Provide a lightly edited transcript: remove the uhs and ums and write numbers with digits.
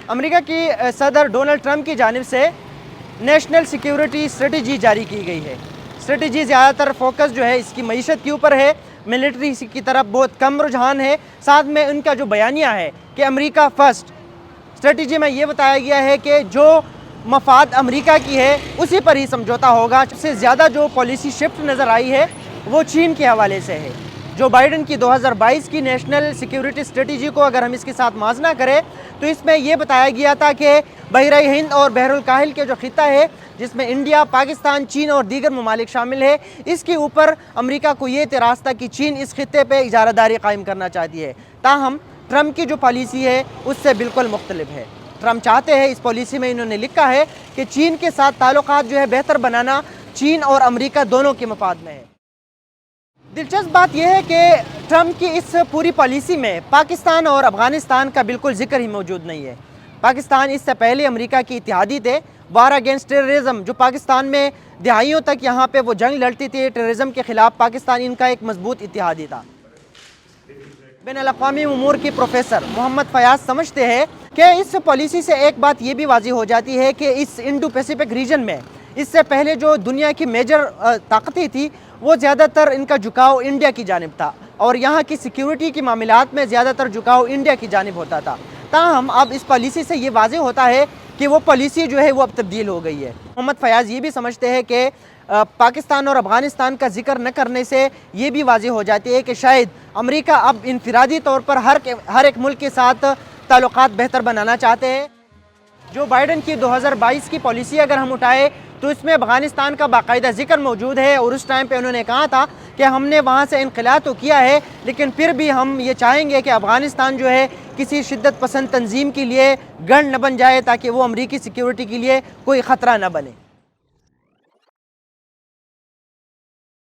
امریکہ کی صدر Donald Trump کی جانب سے نیشنل سیکیورٹی اسٹریٹجی جاری کی گئی ہے۔ اسٹریٹجی زیادہ تر فوکس جو ہے اس کی معیشت کے اوپر ہے، ملٹری کی طرف بہت کم رجحان ہے۔ ساتھ میں ان کا جو بیانیہ ہے کہ امریکہ فرسٹ، اسٹریٹجی میں یہ بتایا گیا ہے کہ جو مفاد امریکہ کی ہے اسی پر ہی سمجھوتا ہوگا۔ سب سے زیادہ جو پالیسی شفٹ نظر آئی ہے وہ چین کے حوالے سے ہے۔ جو بائیڈن کی 2022 کی نیشنل سیکیورٹی اسٹریٹجی کو اگر ہم اس کے ساتھ موازنہ کریں تو اس میں یہ بتایا گیا تھا کہ بحیرہ ہند اور بحر الکاہل کے جو خطہ ہے جس میں انڈیا، پاکستان، چین اور دیگر ممالک شامل ہے، اس کے اوپر امریکہ کو یہ اعتراض تھا کہ چین اس خطے پہ اجارہ داری قائم کرنا چاہتی ہے۔ تاہم ٹرمپ کی جو پالیسی ہے اس سے بالکل مختلف ہے۔ ٹرمپ چاہتے ہیں، اس پالیسی میں انہوں نے لکھا ہے کہ چین کے ساتھ تعلقات جو ہے بہتر بنانا چین اور امریکہ دونوں کے مفاد میں ہے۔ دلچسپ بات یہ ہے کہ ٹرمپ کی اس پوری پالیسی میں پاکستان اور افغانستان کا بالکل ذکر ہی موجود نہیں ہے۔ پاکستان اس سے پہلے امریکہ کی اتحادی تھے۔ وار اگینسٹ ٹیررزم، جو پاکستان میں دہائیوں تک یہاں پہ وہ جنگ لڑتی تھی ٹیررزم کے خلاف، پاکستان ان کا ایک مضبوط اتحادی تھا۔ بین الاقوامی امور کی پروفیسر محمد فیاض سمجھتے ہیں کہ اس پالیسی سے ایک بات یہ بھی واضح ہو جاتی ہے کہ اس انڈو پیسیفک ریجن میں اس سے پہلے جو دنیا کی میجر طاقتیں تھی وہ زیادہ تر ان کا جھکاؤ انڈیا کی جانب تھا، اور یہاں کی سیکیورٹی کے معاملات میں زیادہ تر جھکاؤ انڈیا کی جانب ہوتا تھا۔ تاہم اب اس پالیسی سے یہ واضح ہوتا ہے کہ وہ پالیسی جو ہے وہ اب تبدیل ہو گئی ہے۔ محمد فیاض یہ بھی سمجھتے ہیں کہ پاکستان اور افغانستان کا ذکر نہ کرنے سے یہ بھی واضح ہو جاتی ہے کہ شاید امریکہ اب انفرادی طور پر ہر ایک ملک کے ساتھ تعلقات بہتر بنانا چاہتے ہیں۔ جو بائیڈن کی 2022 کی پالیسی اگر ہم اٹھائے تو اس میں افغانستان کا باقاعدہ ذکر موجود ہے، اور اس ٹائم پہ انہوں نے کہا تھا کہ ہم نے وہاں سے انخلا تو کیا ہے لیکن پھر بھی ہم یہ چاہیں گے کہ افغانستان جو ہے کسی شدت پسند تنظیم کے لیے گڑھ نہ بن جائے، تاکہ وہ امریکی سیکیورٹی کے لیے کوئی خطرہ نہ بنے۔